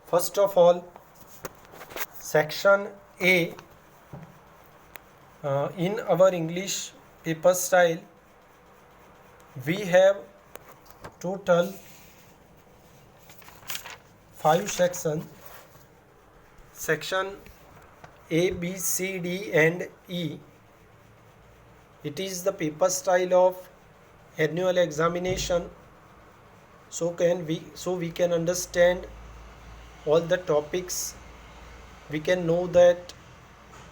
First of all, section A, in our English paper style, we have total 5 sections. Section A, B, C, D and E. It is the paper style of annual examination. So we can understand all the topics. We can know that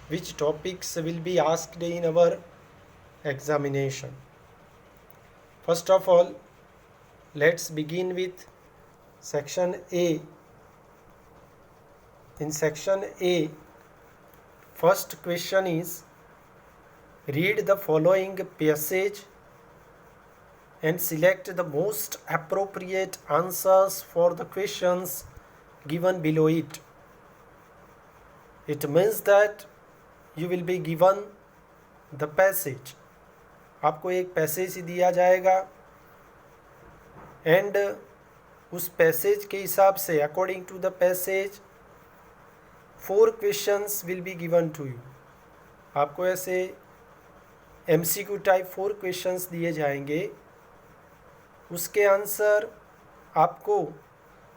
which topics will be asked in our examination. First of all, let's begin with section A. In section A, first question is, read the following passage and select the most appropriate answers for the questions given below it. It means that you will be given the passage. आपको एक passage दिया जाएगा and उस passage के हिसाब से according to the passage 4 questions will be given to you. आपको ऐसे MCQ टाइप 4 क्वेश्चंस दिए जाएंगे. उसके आंसर आपको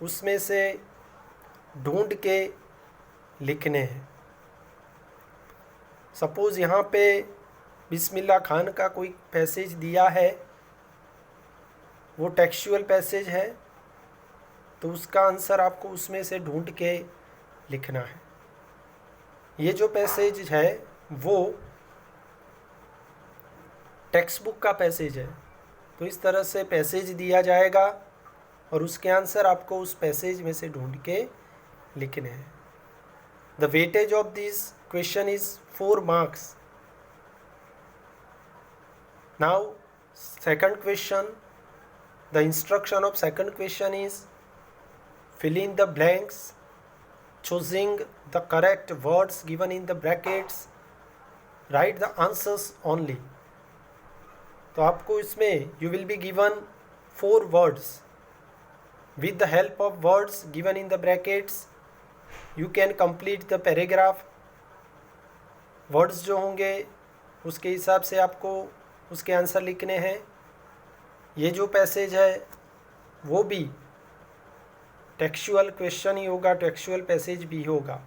उसमें से ढूंढ के लिखने हैं. सपोज़ यहाँ पे बिस्मिल्लाह खान का कोई पैसेज दिया है, वो टेक्सचुअल पैसेज है, तो उसका आंसर आपको उसमें से ढूंढ के लिखना है. ये जो पैसेज है वो टेक्स्ट बुक का पैसेज है. तो इस तरह से पैसेज दिया जाएगा और उसके आंसर आपको उस पैसेज में से ढूंढ के लिखने हैं. The weightage of this question is 4 marks. Now second question, the instruction of second question is fill in the blanks, choosing the correct words given in the brackets, write the answers only. तो आपको इसमें you will be given 4 words. With the help of words given in the brackets, you can complete the paragraph. Words जो होंगे उसके हिसाब से आपको उसके आंसर लिखने हैं. ये जो पैसेज है वो भी टेक्सचुअल क्वेश्चन ही होगा, टेक्सचुअल पैसेज भी होगा.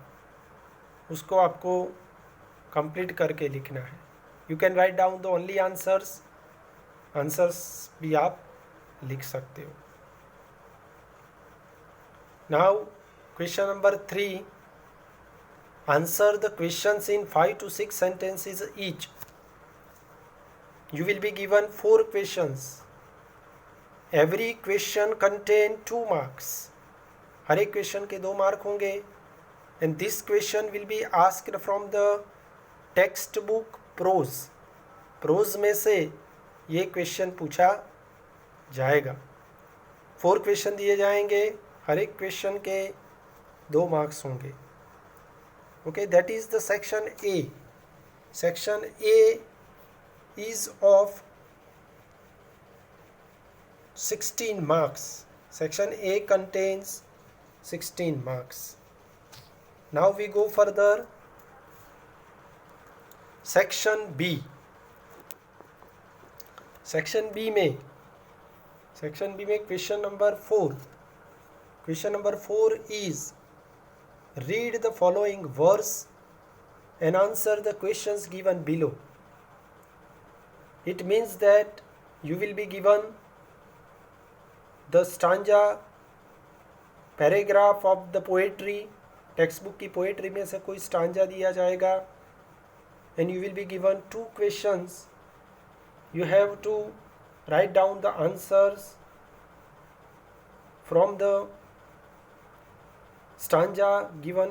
उसको आपको कंप्लीट करके लिखना है. You can write down the only answers. Answers भी आप लिख सकते हो. Now question number 3. Answer the questions in 5 to 6 sentences each. You will be given 4 questions. Every question contain 2 marks. हर एक क्वेश्चन के 2 मार्क होंगे. And this question will be asked from the text book prose. Prose में से ये question पूछा जाएगा. 4 question दिए जाएंगे. हर एक क्वेश्चन के 2 मार्क्स होंगे. Okay, that is the section A. Section A is of 16 marks. Section A contains 16 marks. Now we go further. Section B. Section B में question number 4. Question number 4 is, read the following verse and answer the questions given below. It means that you will be given the stanza, paragraph of the poetry. Text book की poetry में से कोई stanza दिया जाएगा. and you will be given 2 questions. You have to write down the answers from the stanza given.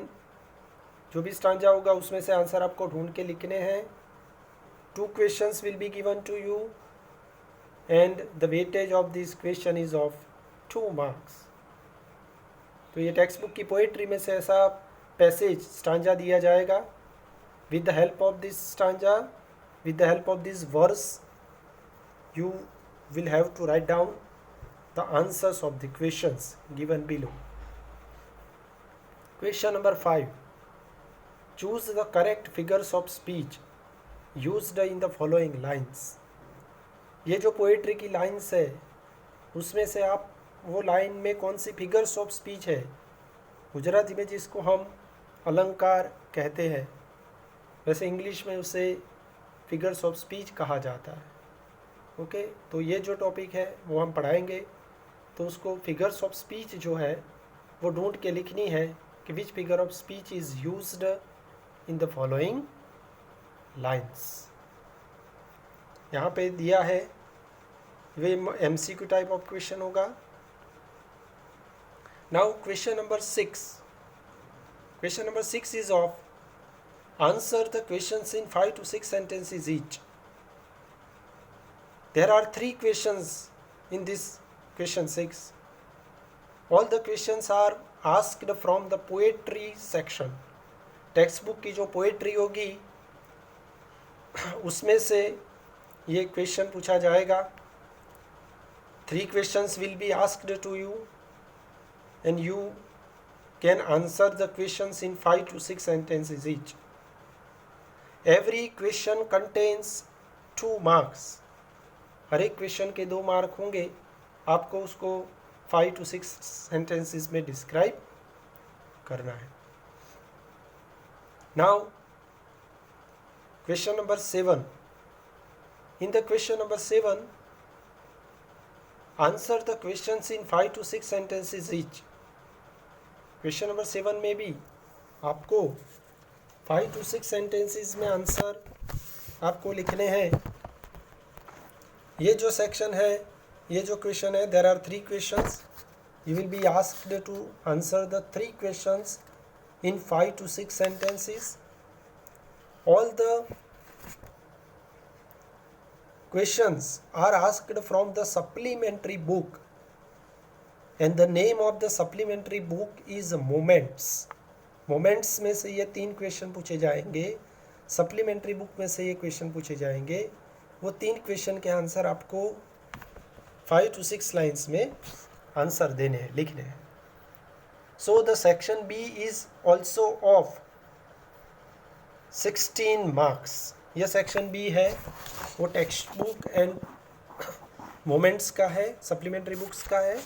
जो भी stanza होगा उसमें से आंसर आपको ढूंढ के लिखने हैं. 2 questions will be given to you and the weightage of this question is of 2 marks. तो ये टेक्स्ट बुक की पोएट्री में से ऐसा पैसेज स्टांजा दिया जाएगा. with the help of this stanza, with the help of this verse, you will have to write down the answers of the questions given below. Question number 5. Choose the correct figures of speech used in the following lines. ये जो poetry की lines है उसमें से आप वो line में कौन सी फिगर्स ऑफ स्पीच है, गुजराती में जिसको हम अलंकार कहते हैं, वैसे इंग्लिश में उसे फिगर्स ऑफ स्पीच कहा जाता है. ओके, तो ये जो टॉपिक है वो हम पढ़ाएंगे. तो उसको फिगर्स ऑफ स्पीच जो है वो ढूंढ के लिखनी है कि which figure of speech is used in the following lines. यहाँ पे दिया है, वे MCQ टाइप ऑफ क्वेश्चन होगा. Now question number 6. Question number 6 is of answer the questions in 5 to 6 sentences each. There are 3 questions in this question 6. All the questions are asked from the poetry section. Text book की जो poetry होगी उसमें से ये question पूछा जाएगा. 3 questions will be asked to you and you can answer the questions in 5 to 6 sentences each. Every question contains 2 marks. हर एक question के 2 मार्क होंगे. आपको उसको 5 to 6 sentences में डिस्क्राइब करना है. Now question number 7. In the question number 7, answer the questions in 5 to 6 sentences each. Question number 7 में भी आपको 5 to 6 sentences में आंसर आपको लिखने हैं. ये जो सेक्शन है, ये जो क्वेश्चन है, there are 3 questions. You will be asked to answer the 3 questions in 5 to 6 sentences. All the questions are asked from the supplementary book and the name of the supplementary book is Moments. Moments में से ये 3 question पूछे जाएंगे. Supplementary book में से ये question पूछे जाएंगे. वो 3 क्वेश्चन के आंसर आपको 5 to 6 लाइन्स में आंसर देने हैं, लिखने हैं. So the section B is also of 16 marks. यह सेक्शन B है, वो टेक्स्ट बुक एंड मोमेंट्स का है, सप्लीमेंट्री बुक्स का है,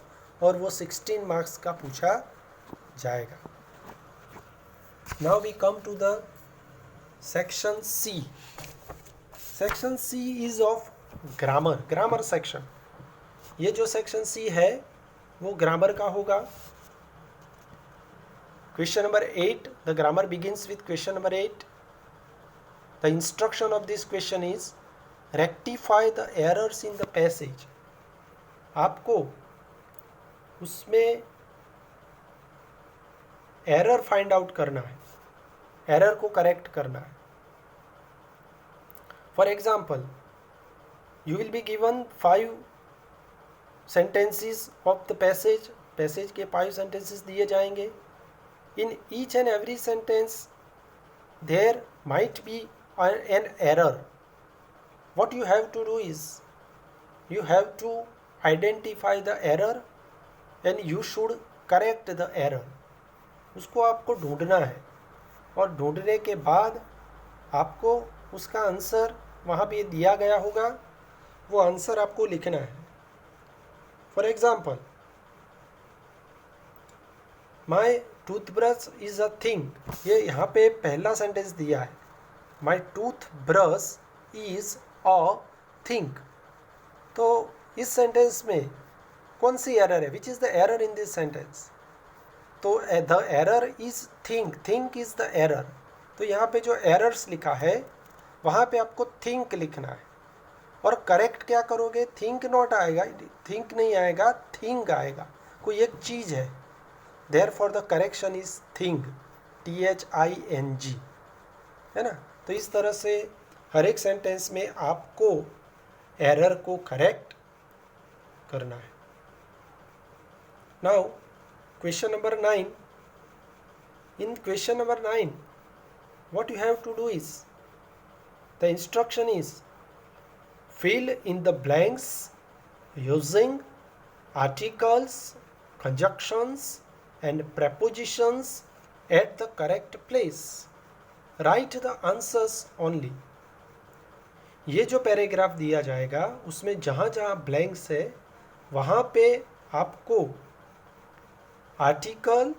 और वो 16 मार्क्स का पूछा जाएगा. Now we come to the section C. Section C is of grammar. Grammar section. ये जो सेक्शन C है वो ग्रामर का होगा. Question number 8. The grammar begins with question number 8. The instruction of this question is rectify the errors in the passage. आपको उसमें error find out करना है, एरर को करेक्ट करना है. For example, you will be given 5 sentences of the passage. Passage के 5 sentences दिए जाएंगे. In each and every sentence there might be an error. What you have to do is you have to identify the error and you should correct the error. उसको आपको ढूंढना है और ढूंढने के बाद आपको उसका आंसर वहाँ पे दिया गया होगा, वो आंसर आपको लिखना है. For example, my toothbrush is a thing. ये यहाँ पे पहला सेंटेंस दिया है, my toothbrush is a thing. तो इस सेंटेंस में कौन सी एरर है? Which is the error in this sentence? तो the error is think. Think is the error. तो यहाँ पे जो एरर्स लिखा है वहाँ पे आपको थिंक लिखना है. और करेक्ट क्या करोगे? थिंक नॉट आएगा, थिंक नहीं आएगा, थिंग आएगा. कोई एक चीज़ है. Therefore the correction is thing, THING, है ना. तो इस तरह से हर एक सेंटेंस में आपको एरर को करेक्ट करना है. Now question number 9. In question number 9 what you have to do is, the instruction is fill in the blanks using articles, conjunctions and prepositions at the correct place. Write the answers only. ये जो paragraph दिया जाएगा उसमें जहाँ जहाँ blanks है वहाँ पे आपको आर्टिकल,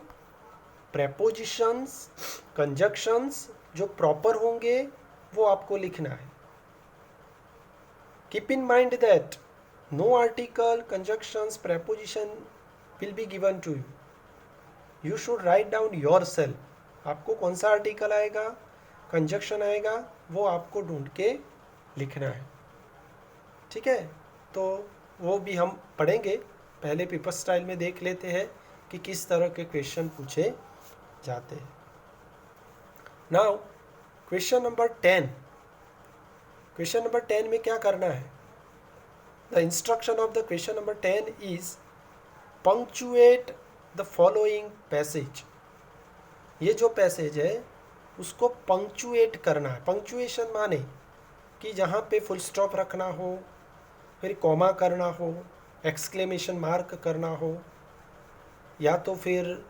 प्रेपोजिशंस, कंजक्शंस जो प्रॉपर होंगे वो आपको लिखना है. Keep in mind that no article, conjunctions, preposition will be given to you. You should write down yourself. आपको कौन सा आर्टिकल आएगा, कंजक्शन आएगा, वो आपको ढूंढ के लिखना है. ठीक है, तो वो भी हम पढ़ेंगे. पहले पेपर स्टाइल में देख लेते हैं कि किस तरह के क्वेश्चन पूछे जाते हैं. Now question number 10. Question number 10 में क्या करना है? The instruction of the question number 10 is punctuate the following passage. ये जो पैसेज है उसको पंक्चुएट करना है. पंक्चुएशन माने कि जहाँ पे फुल स्टॉप रखना हो, फिर कॉमा करना हो, एक्सक्लेमेशन मार्क करना हो, या तो फिर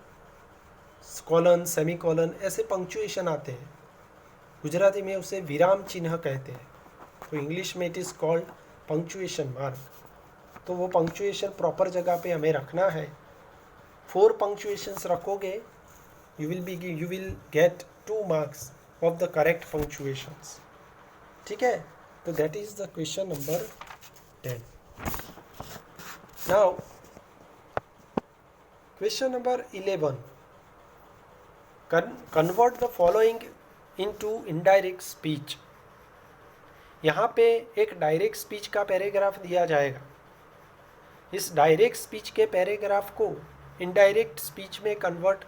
कॉलन, सेमी कॉलन, ऐसे पंक्चुएशन आते हैं. गुजराती में उसे विराम चिन्ह कहते हैं. तो इंग्लिश में it is called punctuation mark. तो वो पंक्चुएशन प्रॉपर जगह पे हमें रखना है. 4 पंक्चुएशंस रखोगे you will get 2 marks of the correct punctuations. ठीक है, तो that is the question number 10. Now question number 11. Convert the following into indirect speech. यहाँ पे एक डायरेक्ट स्पीच का पैराग्राफ दिया जाएगा. इस डायरेक्ट स्पीच के पैराग्राफ को इनडायरेक्ट स्पीच में कन्वर्ट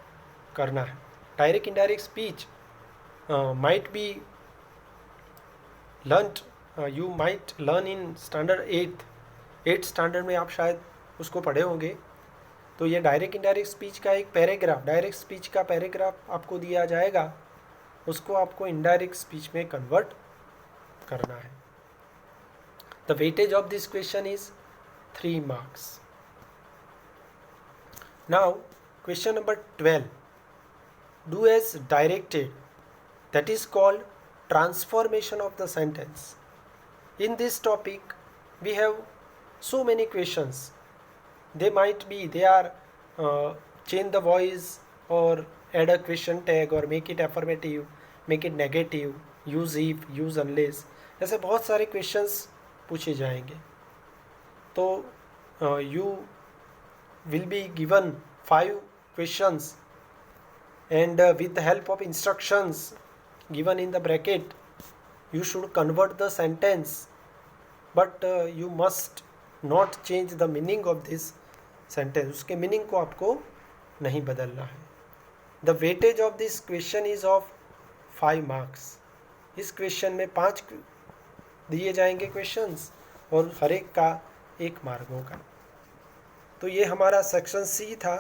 करना है. Direct indirect speech might be learned, you might learn in standard 8th standard में आप शायद उसको पढ़े होंगे. तो ये डायरेक्ट इनडायरेक्ट स्पीच का एक पैराग्राफ, डायरेक्ट स्पीच का पैराग्राफ आपको दिया जाएगा, उसको आपको इनडायरेक्ट स्पीच में कन्वर्ट करना है. The weightage of this question is 3 marks. Now question number 12. Do as directed. That is called transformation of the sentence. In this topic we have so many questions. They are change the voice or add a question tag or make it affirmative, make it negative, use if, use unless. ऐसे बहुत सारे questions पूछे जाएंगे. तो you will be given 5 questions and with the help of instructions given in the bracket you should convert the sentence, but you must not change the meaning of this sentence. उसके meaning को आपको नहीं बदलना है. The weightage of this question is of 5 marks. इस question में 5 दिए जाएंगे questions और हर एक का 1 मार्क होगा. तो ये हमारा सेक्शन सी था.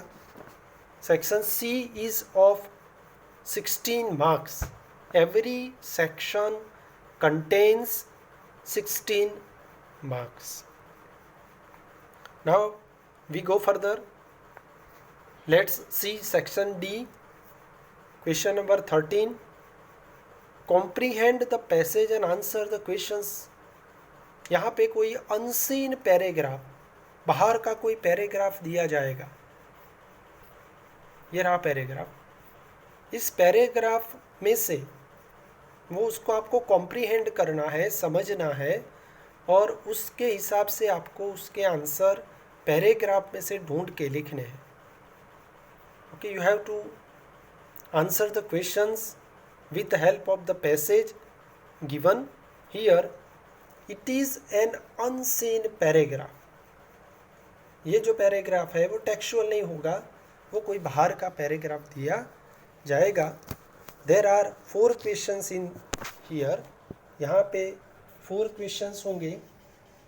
Section C is of 16 marks. Every section contains 16 marks. Now we go further. Let's see section D. Question number 13. Comprehend the passage and answer the questions. यहाँ पे कोई अनसीन पैराग्राफ, बाहर का कोई पैराग्राफ दिया जाएगा. ये रहा पैराग्राफ. इस पैराग्राफ में से वो उसको आपको कॉम्प्रीहेंड करना है, समझना है, और उसके हिसाब से आपको उसके आंसर पैराग्राफ में से ढूंढ के लिखने हैं. Okay, you have to answer the questions with the help of the passage given here. It is an unseen paragraph. ये जो पैराग्राफ है वो टेक्सचुअल नहीं होगा, वो कोई बाहर का पैराग्राफ दिया जाएगा. There are 4 questions in here. यहाँ पे 4 questions होंगे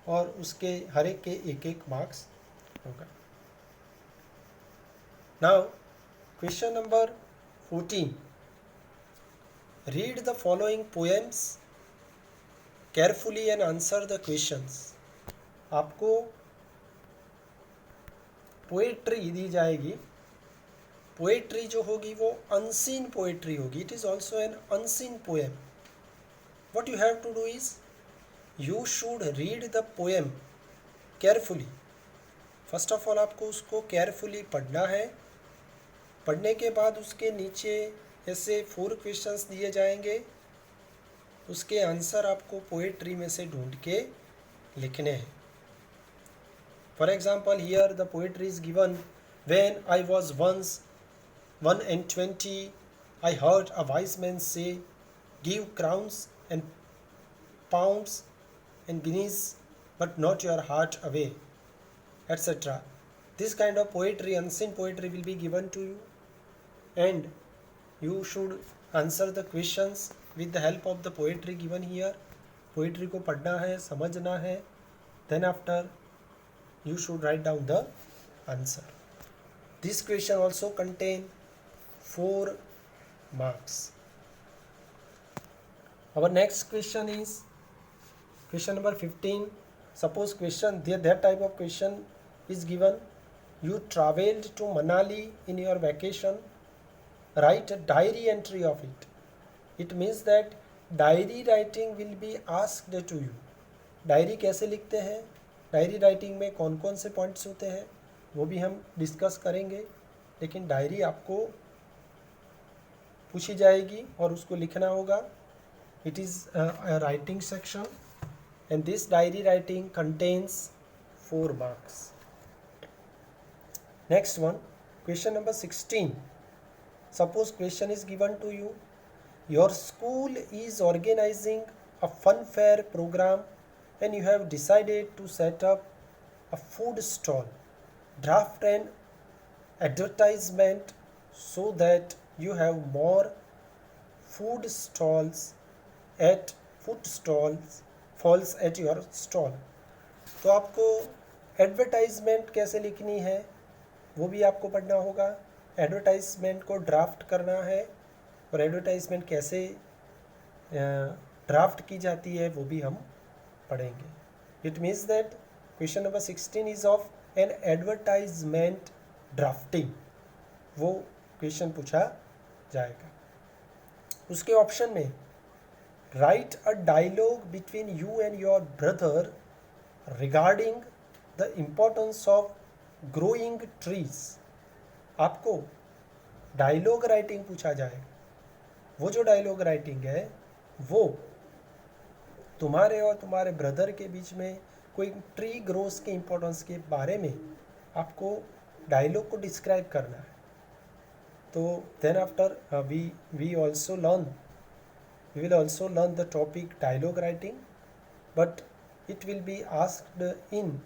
और उसके हर एक के 1-1 मार्क्स होगा. Now question number 14. Read the following poems carefully and answer the questions. आपको पोएट्री दी जाएगी, पोएट्री जो होगी वो अनसीन पोएट्री होगी. It is also an unseen poem. What you have to do is you should read the poem carefully. First of all आपको उसको carefully पढ़ना है. पढ़ने के बाद उसके नीचे ऐसे 4 क्वेश्चंस दिए जाएंगे. उसके आंसर आपको पोएट्री में से ढूंढ के लिखने हैं. For example here the poetry is given. When I was once 120, I heard a wise man say, give crowns and pounds and guineas, but not your heart away, etc. This kind of poetry, unseen poetry, will be given to you, and you should answer the questions with the help of the poetry given here. Poetry को पढ़ना है, समझना है. Then after you should write down the answer. This question also contain 4 marks. Our next question is question number 15. Suppose question that type of question is given. You traveled to Manali in your vacation. Write a diary entry of it. It means that diary writing will be asked to you. Diary कैसे लिखते हैं, diary writing में कौन कौन से points होते हैं वो भी हम डिस्कस करेंगे. लेकिन डायरी आपको पूछी जाएगी और उसको लिखना होगा. It is writing section and this diary writing contains 4 marks. Next one, question number 16. Suppose question is given to you. Your school is organising a fun fair programme and you have decided to set up a food stall. Draft an advertisement so that you have more food stalls falls at your stall. तो आपको advertisement कैसे लिखनी है वो भी आपको पढ़ना होगा. एडवर्टाइजमेंट को ड्राफ्ट करना है और एडवर्टाइजमेंट कैसे ड्राफ्ट की जाती है वो भी हम पढ़ेंगे. It means that question number 16 is of an advertisement drafting. वो क्वेश्चन पूछा जाएगा. उसके ऑप्शन में write a dialogue between you and your brother regarding the importance of growing trees. आपको डायलॉग राइटिंग पूछा जाएगा. वो जो डायलॉग राइटिंग है वो तुम्हारे और तुम्हारे ब्रदर के बीच में कोई ट्री ग्रोथ के इम्पोर्टेंस के बारे में आपको डायलॉग को डिस्क्राइब करना है. तो then after we will also learn the topic dialogue writing, but it will be asked in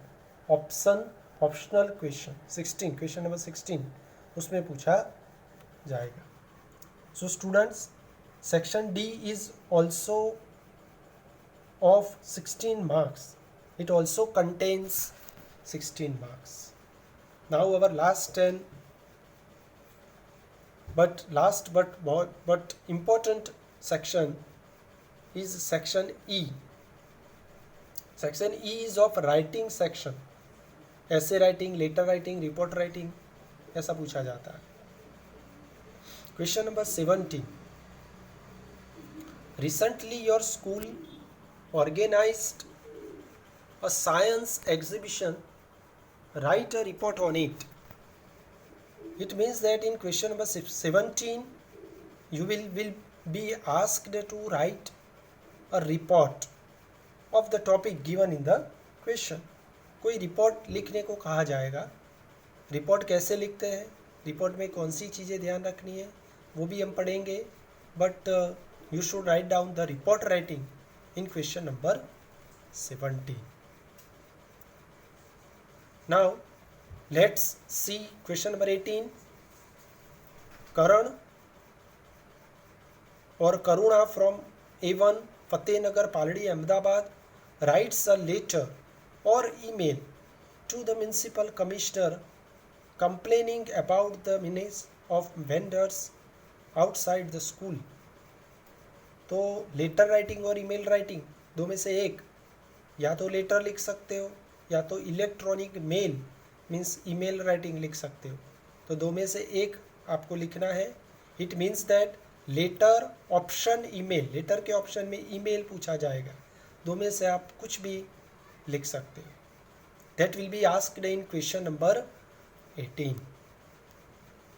optional question 16, question number 16 उसमें पूछा जाएगा. So students, section D is also of 16 marks. It also contains 16 marks. Now our last but important section is section E. Section E is of writing section. Essay writing, letter writing, report writing ऐसा पूछा जाता है. Question number 17. Recently your school organized a science exhibition. Write a report on it. It means that in question number 17 you will be asked to write a report of the topic given in the question. कोई report लिखने को कहा जाएगा. Report कैसे लिखते हैं, report में कौन सी चीज़ें ध्यान रखनी है वो भी हम पढ़ेंगे. But you should write down the report writing in question number 17. Now let's see question number 18. Karan or Karuna from A1 Fatehnagar Paldi Ahmedabad writes a letter or email to the municipal commissioner complaining about the menace of vendors outside the school. तो letter writing और email writing दो में से एक, या तो letter लिख सकते हो या तो electronic mail means email writing लिख सकते हो. तो दो में से एक आपको लिखना है. It means that letter option email, letter के ऑप्शन में ईमेल पूछा जाएगा. दो में से आप कुछ भी लिख सकते हैं. That will be asked in question number 18.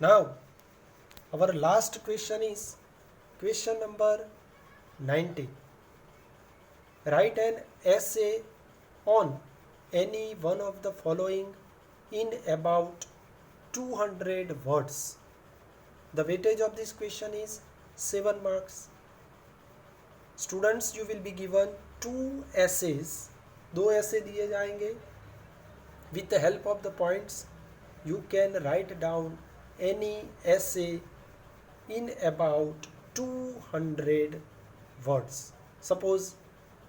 Now our last question is question number 19. Write an essay on any one of the following in about 200 words. The weightage of this question is 7 marks. Students, you will be given 2 essays. 2 essay दिए जाएंगे. With the help of the points, you can write down any essay in about 200 words. Suppose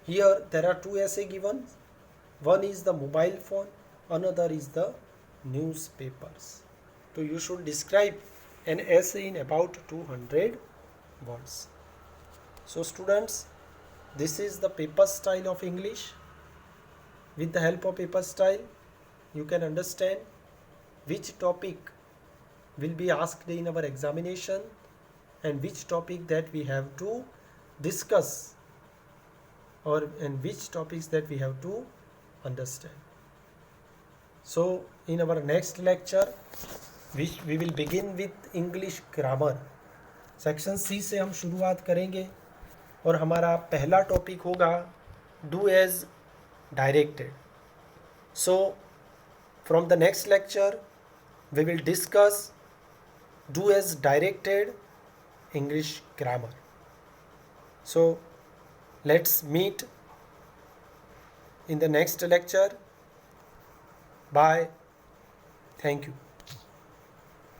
here there are 2 essay given. One is the mobile phone, another is the newspapers. So you should describe an essay in about 200 words. So students, this is the paper style of English. With the help of paper style, you can understand which topic will be asked in our examination and which topic that we have to discuss, or and which topics that we have to understand. So in our next lecture, which we will begin with English grammar. Section C से हम शुरुआत करेंगे और हमारा पहला topic होगा do as directed. So from the next lecture we will discuss do as directed English grammar. So let's meet in the next lecture. Bye. Thank you.